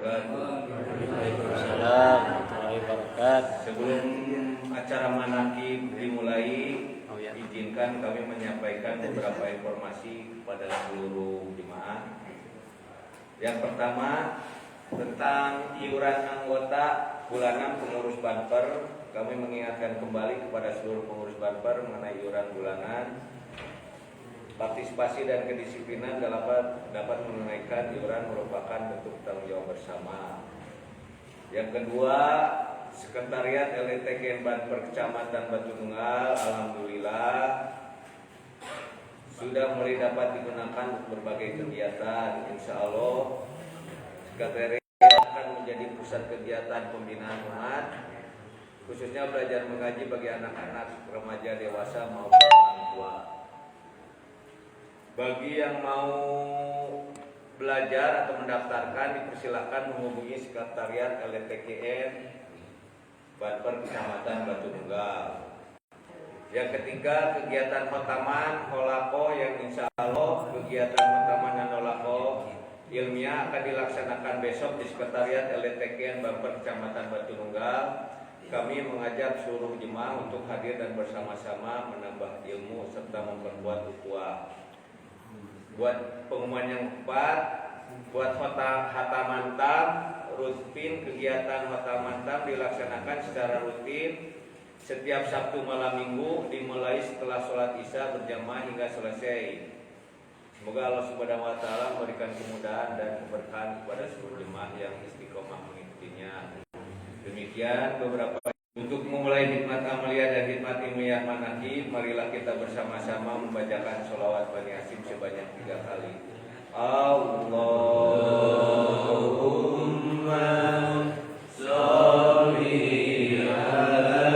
Waalaikumsalam warahmatullahi wabarakatuh. Sebelum acara manakib dimulai, izinkan kami menyampaikan beberapa informasi kepada seluruh jemaah. Yang pertama, tentang iuran anggota bulanan pengurus Banper, kami mengingatkan kembali kepada seluruh pengurus Banper mengenai iuran bulanan. Partisipasi dan kedisiplinan dapat menunaikan iuran merupakan bentuk tanggung jawab bersama. Yang kedua, Sekretariat LTKN Banper Kecamatan Batu Nunggal alhamdulillah sudah mulai dapat digunakan untuk berbagai kegiatan. Insya Allah Sekretariat akan menjadi pusat kegiatan pembinaan umat, khususnya belajar mengaji bagi anak-anak, remaja, dewasa maupun orang tua. Bagi yang mau belajar atau mendaftarkan, dipersilakan menghubungi Sekretariat LTKN Banper Kecamatan Batu Nunggal. Yang ketiga, kegiatan Hotaman Holako yang insya Allah kegiatan Hotaman dan Holako ilmiah akan dilaksanakan besok di Sekretariat LTKN Banper Kecamatan Batu Nunggal. Kami mengajak seluruh jemaah untuk hadir dan bersama-sama menambah ilmu serta memperkuat ukhuwah. Buat pengumuman yang keempat, buat Hataman Tam rutin, kegiatan Hataman Tam dilaksanakan secara rutin setiap Sabtu malam Minggu dimulai setelah sholat Isya berjamaah hingga selesai. Semoga Allah Subhanahu wa taala memberikan kemudahan dan keberkahan kepada seluruh jemaah yang istiqomah mengikutinya. Demikian beberapa. Untuk memulai hikmat amaliyah dan hikmat ilmiah manakib, marilah kita bersama-sama membacakan sholawat Bani Hasyim sebanyak 3 kali. Allahumma sholli ala nabi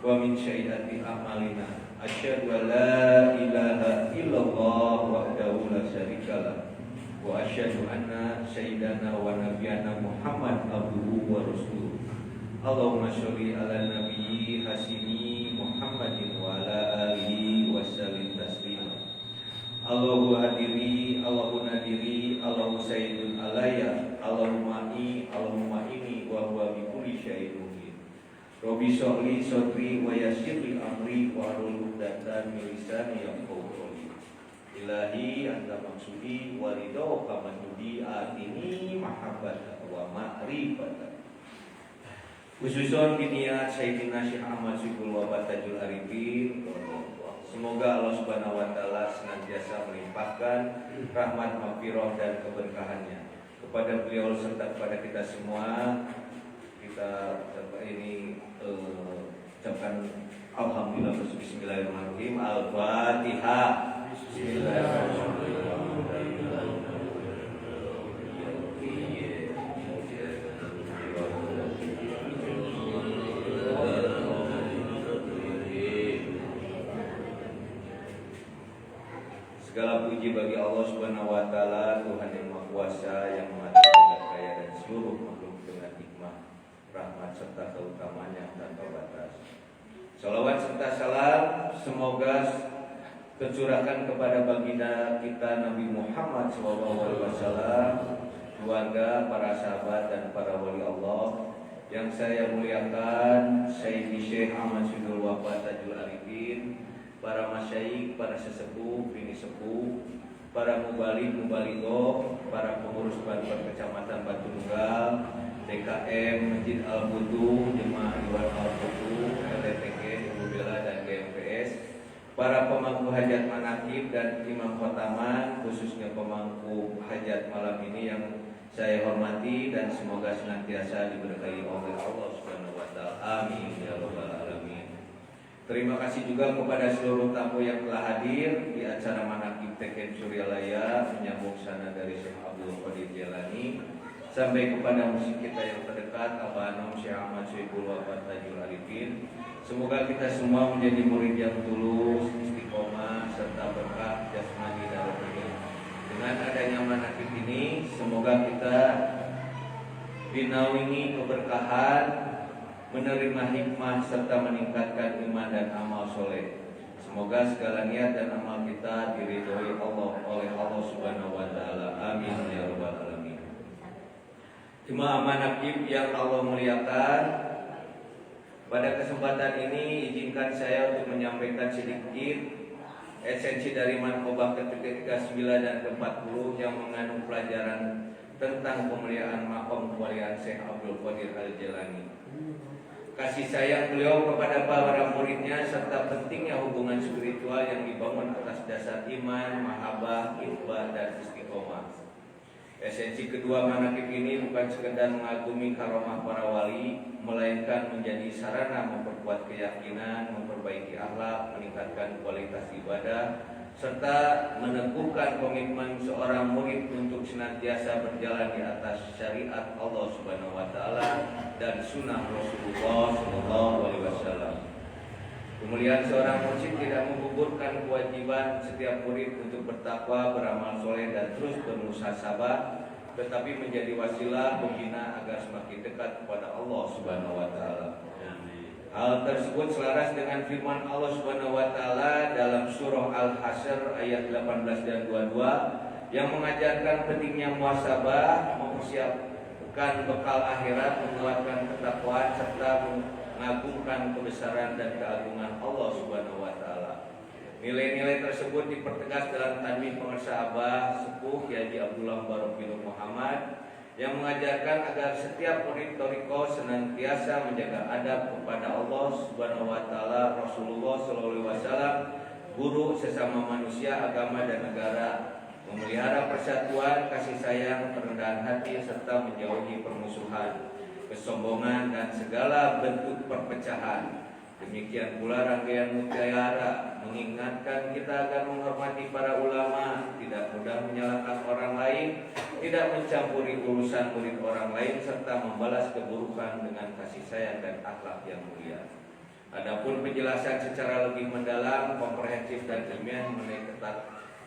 wa min syai'ati a'malina. Asyhadu an la ilaha illallah wahdahu la syarikalah wa asyhadu anna sayyidana wa nabiyyana Muhammad abduhu wa rasuluh. Allahumma sholli ala nabiyyi hasini Muhammadin wa ala alihi wa sallim taslima. Allahu hadiri, Allahu nadiri, Allahu sayyidun alayya, Allahumma ini wa huwa bi kulli syai'in. Robi sholli sodri wa yassirli amri wa hlul 'uqdatam min lisani yafqahu qawli. Ilahi anta maksudi wa ridhoka mandudi atini mahabbata wa ma'rifata. Khususon biniat Sayyidina Syekh Ahmad Syukul wa Batajul Arifin. Semoga Allah Subhanahu wa taala senantiasa melimpahkan rahmat, maghfirah dan keberkahannya kepada beliau serta kepada kita semua. Kita ini ucapkan alhamdulillah, bismillahirrahmanirrahim. Al-Fatihah. Bismillahirrahmanirrahim. puji bagi Allah Subhanahu wa taala, Tuhan yang Maha Kuasa yang mengatur segala kaya dan seluruh makhluk dengan hikmah, rahmat serta keutamaan yang tanpa batas. Salawat serta salam semoga tercurahkan kepada baginda kita Nabi Muhammad SAW, keluarga, para sahabat dan para wali Allah yang saya muliakan, Sayyidi Syekh Ahmad Syidul Wafa Tajul Arifin, para masyayikh, para sesepuh, bini sepuh, para mubalik-mubalighah, para pengurus Banper Kecamatan Batu Nunggal, DKM Masjid Al-Butuh, Jemaah Iwan Al-Butuh, LTTG, Ibu Bela dan GMPS, para pemangku hajat manakib dan imam khotaman, khususnya pemangku hajat malam ini yang saya hormati dan semoga senantiasa diberkahi oleh Allah Subhanahu wa taala. Amin ya rabbal alamin. Terima kasih juga kepada seluruh tamu yang telah hadir di acara manakib TKM Suryalaya menyambung sana dari Syekh Abdul Qadir Jailani sampai kepada musik kita yang terdekat Abah Anom Syekh Ahmad Syibul Wafat Tajul Arifin. Semoga kita semua menjadi murid yang tulus, istiqomah serta berkah jasmani dan rohani. Dengan adanya manakib ini, semoga kita dinaungi keberkahan, menerima hikmah serta meningkatkan iman dan amal soleh. Semoga segala niat dan amal kita diridhoi Allah oleh Allah Subhanahu wa taala. Amin ya rabbal alamin. Jemaah manakib yang Allah muliakan, pada kesempatan ini izinkan saya untuk menyampaikan sedikit esensi dari manqobah ke-39 dan ke-40 yang mengandung pelajaran tentang pemuliaan maqam kewalian Syekh Abdul Qadir Al-Jailani. Kasih sayang beliau kepada para muridnya serta pentingnya hubungan spiritual yang dibangun atas dasar iman, mahabbah, ikhbah dan istiqomah. Esensi kedua manaqib ini bukan sekedar mengagumi karomah para wali, melainkan menjadi sarana memperkuat keyakinan, memperbaiki akhlak, meningkatkan kualitas ibadah, serta meneguhkan komitmen seorang murid untuk senantiasa berjalan di atas syariat Allah Subhanahu wa taala dan sunnah Rasulullah sallallahu alaihi wasallam. Kemuliaan seorang mursyid tidak menggugurkan kewajiban setiap murid untuk bertakwa, beramal soleh dan terus bermuhasabah, tetapi menjadi wasilah pembina agar semakin dekat kepada Allah Subhanahu wa taala. Hal tersebut selaras dengan firman Allah Subhanahu wa taala dalam surah Al-Hasyr ayat 18 dan 22 yang mengajarkan pentingnya muhasabah, mempersiapkan bekal akhirat, menguatkan ketakwaan serta mengagungkan kebesaran dan keagungan Allah Subhanahu wa taala. Nilai-nilai tersebut dipertegas dalam tanbih pengarsa Abah Sepuh Haji Abdullah Barok bin Muhammad yang mengajarkan agar setiap murid thariqah senantiasa menjaga adab kepada Allah Subhanahu wa taala, Rasulullah sallallahu alaihi wasallam, guru, sesama manusia, agama dan negara, memelihara persatuan, kasih sayang, kerendahan hati serta menjauhi permusuhan, kesombongan dan segala bentuk perpecahan. Demikian pula rangkaian mutiara mengingatkan kita agar menghormati para ulama, tidak mudah menyalahkan orang lain, tidak mencampuri urusan murid orang lain, serta membalas keburukan dengan kasih sayang dan akhlak yang mulia. Adapun penjelasan secara lebih mendalam, komprehensif dan ilmiah mengenai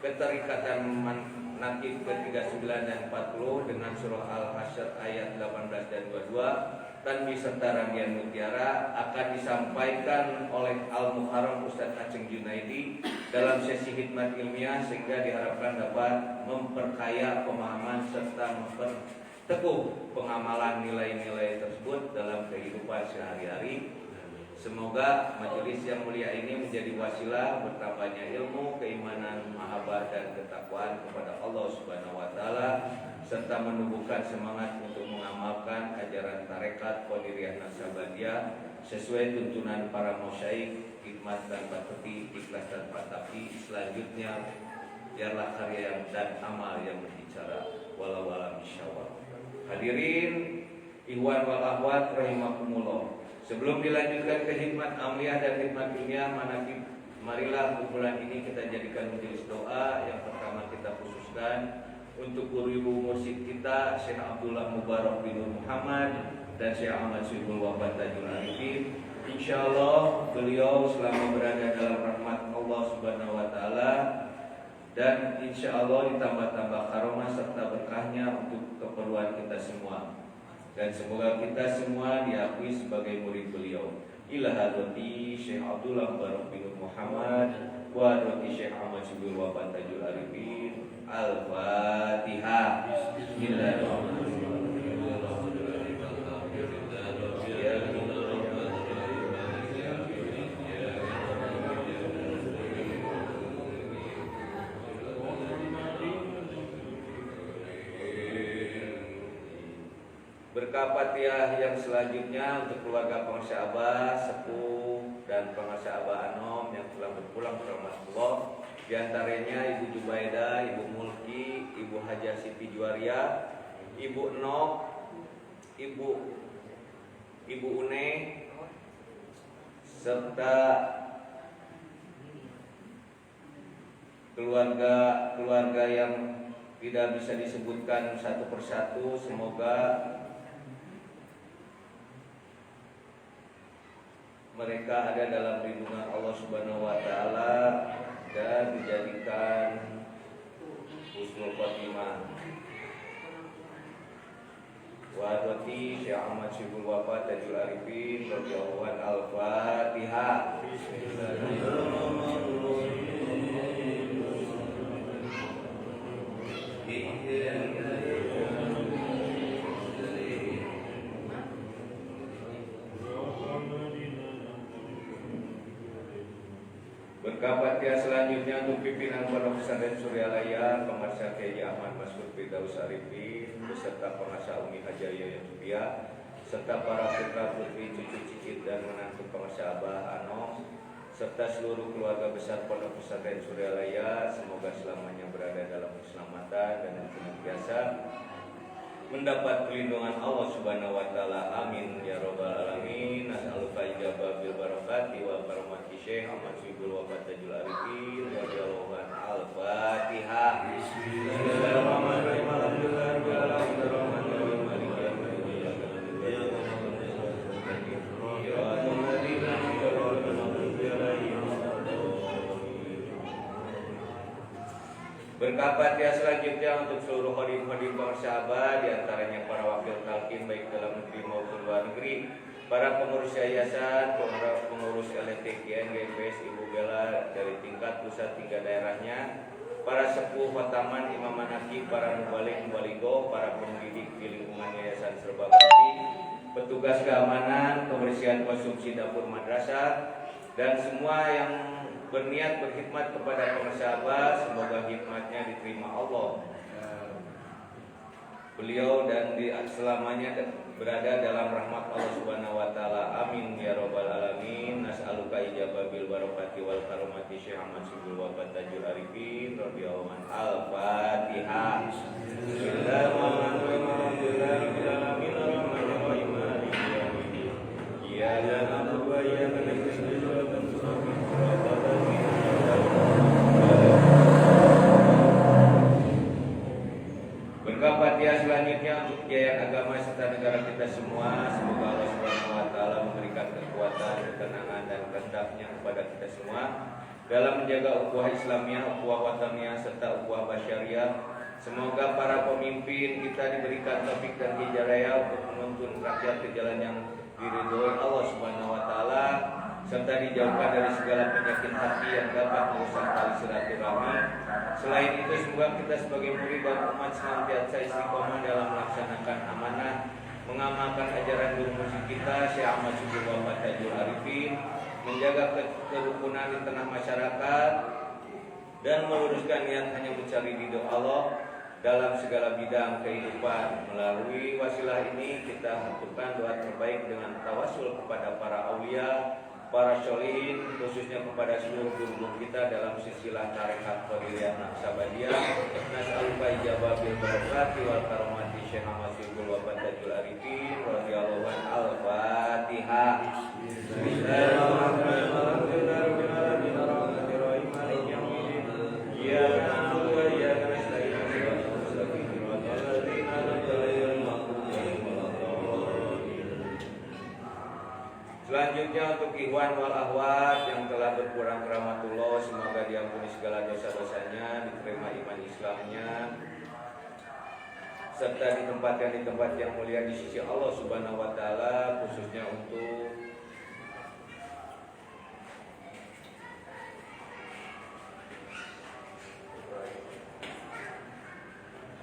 keterikatan manaqib ke-39 dan 40 dengan surah Al-Hasyr ayat 18 dan 22 tanbih serta rangkaian mutiara akan disampaikan oleh Al-Muharram Ustadz Aceng Junaidi dalam sesi khidmat ilmiah sehingga diharapkan dapat memperkaya pemahaman serta memperteguh pengamalan nilai-nilai tersebut dalam kehidupan sehari-hari. Semoga majelis yang mulia ini menjadi wasilah bertambahnya ilmu, keimanan, mahabbah dan ketakwaan kepada Allah Subhanahu wa taala serta menumbuhkan semangat untuk mengamalkan ajaran tarekat Qadiriyah Naksabandiyah sesuai tuntunan para masyayikh, hikmat tanpa tepi, ikhlas tanpa tapi. Selanjutnya biarlah karya dan amal yang berbicara. Walau alam insyaallah. Hadirin ikhwan wal akhwat rahimakumullah. Sebelum dilanjutkan ke hikmat amliah dan hikmat dunia manaqib, marilah kumpulan ini kita jadikan majelis doa. Yang pertama kita khususkan untuk guru ibu mursyid kita Syekh Abdullah Mubarak bin Muhammad dan Syekh Ahmad Syibul Wafat Tajul Arifin. Insyaallah beliau selama berada dalam rahmat Allah Subhanahu wa taala dan insya Allah ditambah-tambah karomah serta berkahnya untuk keperluan kita semua. Dan semoga kita semua diakui sebagai murid beliau. Ila hadrati Syekh Abdullah Barok bin Muhammad wa hadrati Syekh Ahmad Syibul Wafat Tajul Arifin. Al-Fatihah. Bismillahirrahmanirrahim. Berkah Fatihah yang selanjutnya untuk keluarga pengasih Abah, sepuh dan pengasih Abah Anom yang telah berpulang ke rumah Allah. Di antaranya Ibu Jubaida, Ibu Mulki, Ibu Hajah Siti Juwaria, Ibu Nok, Ibu Une, serta keluarga yang tidak bisa disebutkan satu persatu. Semoga mereka ada dalam lindungan Allah Subhanahu wa taala dan dijadikan husnul khotimah. Wa hadrati Syekh Ahmad Syibul Wafat Tajul Arifin radhiyallahu anhu. Al-Fatihah. Berkah Fatihah selanjutnya untuk pimpinan Pondok Pesantren Suryalaya, Pengarsa Kiai Ahmad Mas'ud Firdaus Arifin, beserta pengarsa Umi Hajaya Yusufia, serta para putra putri, cucu cicit dan menantu pengarsa Abah Anom, serta seluruh keluarga besar Pondok Pesantren Suryalaya. Semoga selamanya berada dalam keselamatan dan senantiasa mendapat perlindungan Allah Subhanahu wa taala. Amin ya rabbal alamin. Nas'aluka ijabah bil barakati wal karamati Syekh Ahmad Syibul Wafat Tajul Arifin radhiyallahu anhu. Al-Fatihah. Bismillahirrahmanirrahim. Alhamdulillahirabbil alamin arrahmanirrahim maliki yaumiddin. Berkah Fatihah selanjutnya untuk seluruh khadim-khadim pengarsa Abah, diantaranya para wakil talqin baik dalam negeri maupun luar negeri, para pengurus yayasan, pengurus LTKN, GPS, Ibu Bella dari tingkat pusat hingga daerahnya, para sepuh khataman, imam manaki, para mubalik, mubaligo, para pendidik di lingkungan yayasan Serba Bakti, petugas keamanan, pembersihan konsumsi dapur madrasah, dan semua yang berniat berkhidmat kepada pengarsa Abah, semoga khidmatnya diterima Allah. Beliau dan selamanya berada dalam rahmat Allah Subhanahu wa taala. Amin ya rabbal alamin. Nas'aluka ijabah bil barakati wal karamati Syekh Ahmad Syibul Wafat Tajul Arifin radhiyallahu anhu. Al-Fatihah. Bismillahirrahmanirrahim. Alhamdulillahirabbil alamin arrahmanirrahim maliki yaumiddin. Iyyaka na'budu wa iyyaka nasta'in. Berkah Fatihah selanjutnya untuk jaya agama serta negara kita semua. Semoga Allah Subhanahu wa taala memberikan kekuatan, ketenangan dan kehendaknya kepada kita semua dalam menjaga ukhuwah Islamiyah, ukhuwah wataniyah serta ukhuwah basyariah. Semoga para pemimpin kita diberikan taufik dan hidayah untuk menuntun rakyat ke jalan yang diridhoi Allah Subhanahu wa taala, serta dijauhkan dari segala penyakit hati yang dapat merusak tali silaturahmi. Selain itu, semoga kita sebagai murid dan umat senantiasa istiqomah dalam melaksanakan amanah, mengamalkan ajaran guru musik kita Syekh Ahmad Syibul Wafat Tajul Arifin, menjaga kerukunan di tengah masyarakat, dan meluruskan niat hanya mencari ridho Allah dalam segala bidang kehidupan. Melalui wasilah ini kita haturkan doa terbaik dengan tawasul kepada para aulia, para syolihin, khususnya kepada seluruh guru-guru kita dalam silsilah tarekat Qadiriyah Naqsabandiyah. Nas'aluka ijabah bil barakati wal karamati Syekh Ahmad Syibul Wafat Tajul Arifin radhiyallahu anhu. Al-Fatihah. Bismillahirrahmanirrahim. Alhamdulillahirabbil alamin arrahmanirrahim maliki yaumiddin. Iyyaka na'budu wa iyyaka nasta'in. Ihdinas siratal mustaqim. Selanjutnya untuk ikhwan wal akhwat yang telah berkurang rahmatullah, semoga diampuni segala dosa-dosanya, diterima iman Islamnya, serta ditempatkan di tempat yang mulia di sisi Allah Subhanahu wa taala, khususnya untuk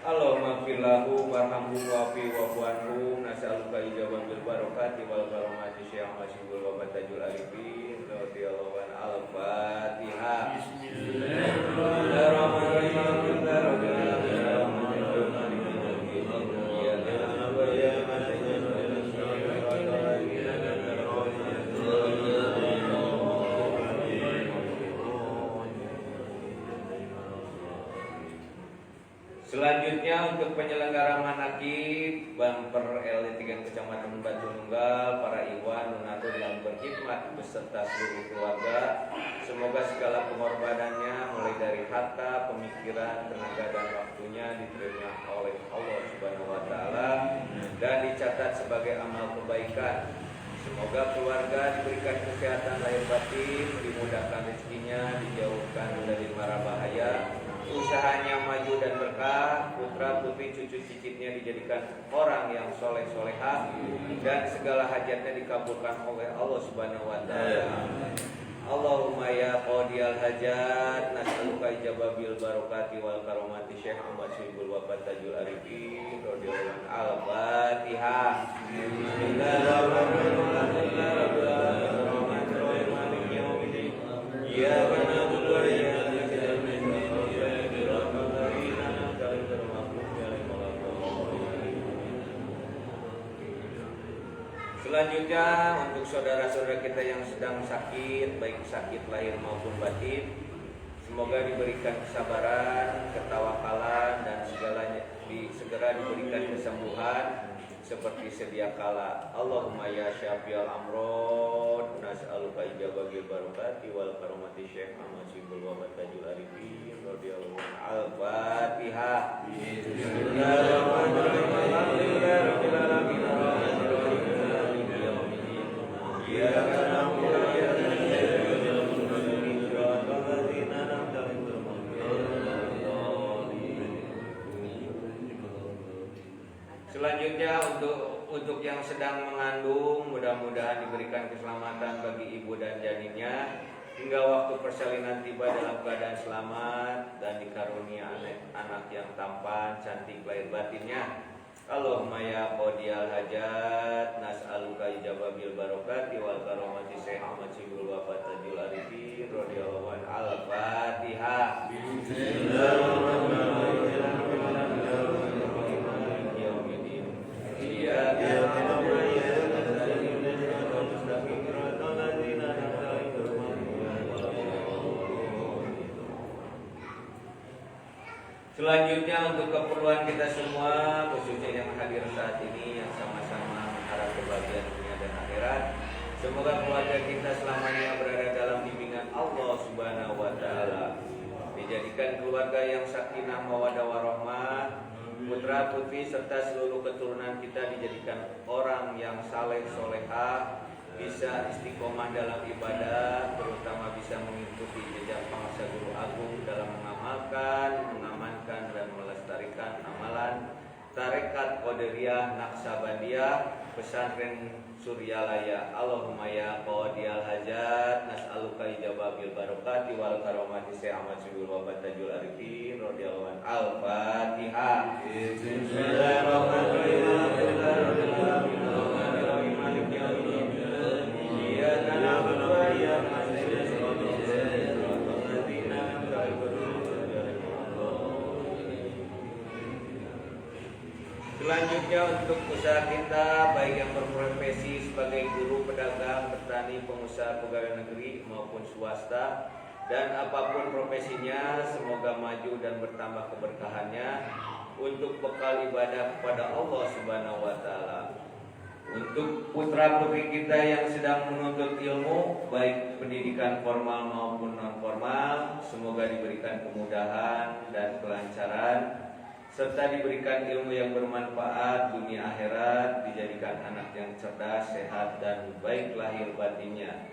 Allahumma firlahu warhamhu wa'fi wa'fu anhu, nas'aluka ijabah bil barakati wal karamati syekh masyhur wa batajul arifin radhiyallahu an. Al-Fatihah. Selanjutnya untuk penyelenggara manakib Bumper LD3 Kecamatan Batu Nunggal, para ikhwan donatur yang berkhidmat beserta seluruh keluarga, semoga segala pengorbanannya mulai dari harta, pemikiran, tenaga dan waktunya diterima oleh Allah Subhanahu wa taala dan dicatat sebagai amal kebaikan. Semoga keluarga diberikan kesehatan lahir batin, dimudahkan rezekinya, dijauhkan dari mara bahaya, usahanya maju dan berkah, putra putri cucu cicitnya dijadikan orang yang soleh solehah, dan segala hajatnya dikabulkan oleh Allah Subhanahu wa taala. Allahumma ya qadiyal hajat, nas'aluka ijabah bil barakati wal karamati syekh Muhammad Syibul Wafat Tajul Arifin radhiyallahu anhu. Al-Fatihah. Selanjutnya untuk saudara-saudara kita yang sedang sakit, baik sakit lahir maupun batin, semoga diberikan kesabaran, ketawakalan, dan segera diberikan kesembuhan seperti sedia kala. Allahumma ya syafi'al amrod, nas'aluka ijabah bil barakati wal karamati syekh Ahmad Syibul Wafat Tajul Arifin radhiyallahu anhu. Al-Fatihah. Selanjutnya untuk yang sedang mengandung, mudah-mudahan diberikan keselamatan bagi ibu dan janinnya hingga waktu persalinan tiba dalam keadaan selamat dan dikarunia anak yang tampan, cantik lahir batinnya. Allahumma ya qadiyal hajat, nas'aluka ijabah bil barakati wal karamati syekh Ahmad Syibul Wafat Tajul Arifin radhiyallahu anhu. Al-Fatihah. Selanjutnya untuk keperluan kita semua, khususnya yang hadir saat ini, yang sama-sama mengharap kebahagiaan dunia dan akhirat, semoga keluarga kita selamanya berada dalam bimbingan Allah Subhanahu wa taala, dijadikan keluarga yang sakinah mawaddah warahmah, putra putri serta seluruh keturunan kita dijadikan orang yang saleh solehah, bisa istiqomah dalam ibadah, terutama bisa mengikuti jejak pangsa guru agung dalam mengamalkan, mengamankan dan melestarikan amalan Tarekat Qadiriyah Naqsabandiyah Pesantren Suryalaya. Allahumma ya qadiyal hajat, nas'aluka ijabah bil barakati wal karamati syekh Ahmad Syibul Wafat Tajul Arifin radhiyallahu anhu. Al-Fatihah. Bismillahirrahmanirrahim. Selanjutnya untuk usaha kita, baik yang berprofesi sebagai guru, pedagang, petani, pengusaha, pegawai negeri maupun swasta, dan apapun profesinya, semoga maju dan bertambah keberkahannya untuk bekal ibadah kepada Allah Subhanahu wa taala. Untuk putra putri kita yang sedang menuntut ilmu, baik pendidikan formal maupun non formal, semoga diberikan kemudahan dan kelancaran, serta diberikan ilmu yang bermanfaat dunia akhirat, dijadikan anak yang cerdas, sehat dan baik lahir batinnya.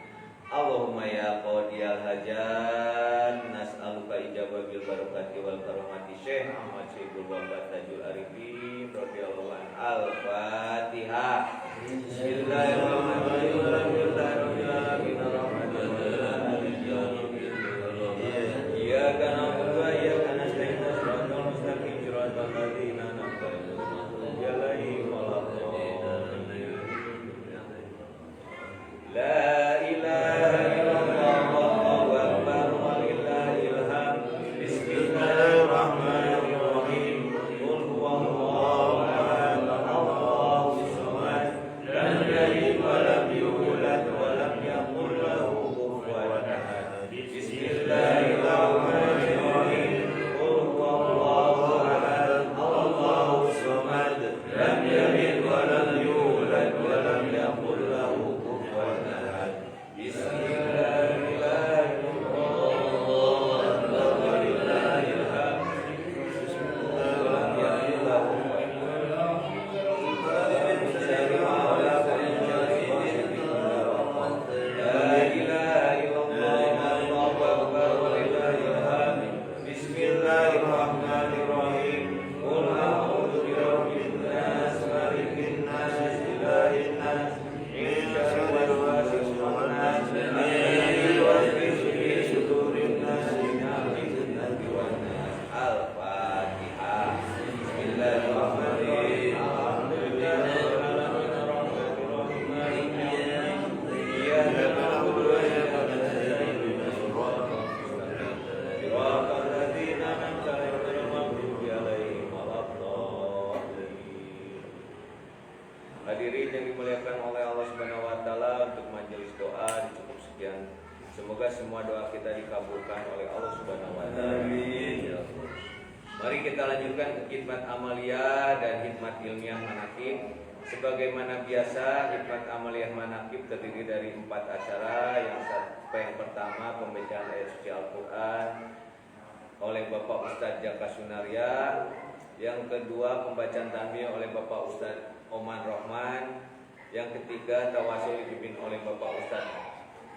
Allahumma ya qadiyal hajat, nas'aluka ijabah bil barakati wal karamati. Syekh Ahmad Syekhul Wafat Tajul Arifin radhiyallahu an. Al-Fatihah. Bismillahirrahmanirrahim. Alhamdulillahirabbil alamin arrahmanir rahim. Iyyaka na'budu wa iyyaka nasta'in. Shiratal mustaqim shiratal ladzina an'amta 'alaihim ghairil La ilaha illallah wallahu akbar walillahil hamd. Bismillahirrahmanirrahim. Qul huwallahu ahad, Allahus samad, lam yalid wa lam yulad wa lam yakul lahu kufuwan ahad. Bismillahirrahmanirrahim. Qul huwallahu ahad, Allahus samad, lam yalid wa lam yulad wa lam yakul lahu kufuwan ahad. Bismillahirrahmanirrahim. Qul a'udzu birabbin nas, malikin nas, ilahin nas, min syarril waswasil khannas, alladzi yuwaswisu fi sudurin nas, min al-jinnati wan nas. Al-Fatihah. Bismillahirrahmanirrahim. Alhamdulillahirabbil alamin arrahmanir rahim maliki yaumiddin. Iyyaka na'budu wa iyyaka nasta'in. Ihdinas siratal mustaqim. Siratal ladzina an'amta 'alaihim ghairil maghdubi 'alaihim waladdallin. Hadirin yang dimuliakan oleh Allah Subhanahu wa taala, untuk majelis doa cukup sekian. Semoga semua doa kita dikabulkan oleh Allah Subhanahu wa taala. Amin. Mari kita lanjutkan ke khidmat amaliyah dan khidmat ilmiah manaqib. Sebagaimana biasa, khidmat amaliyah manaqib terdiri dari 4 acara. Yang pertama pembacaan ayat suci Al-Qur'an oleh Bapak Ustadz Jaka Sunaria. Yang kedua pembacaan tanbih oleh Bapak Ustadz Oman Rohman. Yang ketiga tawasul dipimpin oleh Bapak Ustadz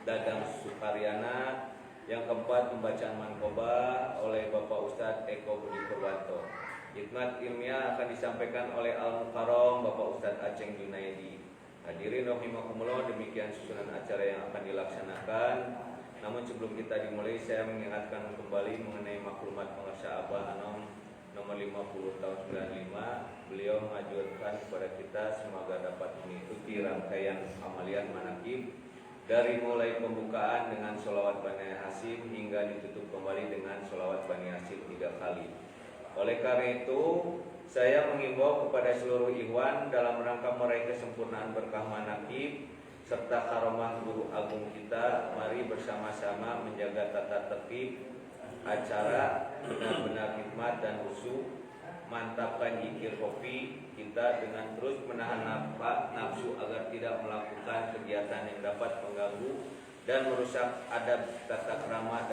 Dadang Sukaryana. Yang keempat pembacaan manqobah oleh Bapak Ustadz Eko Budi Purwanto. Khidmat ilmiah akan disampaikan oleh Al-Mukarram Bapak Ustadz Aceng Junaidi. Hadirin rahimakumullah, demikian susunan acara yang akan dilaksanakan. Namun sebelum kita dimulai, saya mengingatkan kembali mengenai maklumat pengusaha Abah Anom nomor 50 tahun 95. Beliau mengajukan kepada kita semoga dapat mengikuti rangkaian amaliyah manaqib dari mulai pembukaan dengan sholawat Bani Hasyim hingga ditutup kembali dengan sholawat Bani Hasyim 3 kali. Oleh karena itu, saya mengimbau kepada seluruh ikhwan dalam rangka meraih kesempurnaan berkah manaqib serta karomah guru agung kita, mari bersama-sama menjaga tata tertib acara, benar-benar hikmat dan khusyuk, mantapkan zikir kopi kita dengan terus menahan nafsu agar tidak melakukan kegiatan yang dapat mengganggu dan merusak adab tata krama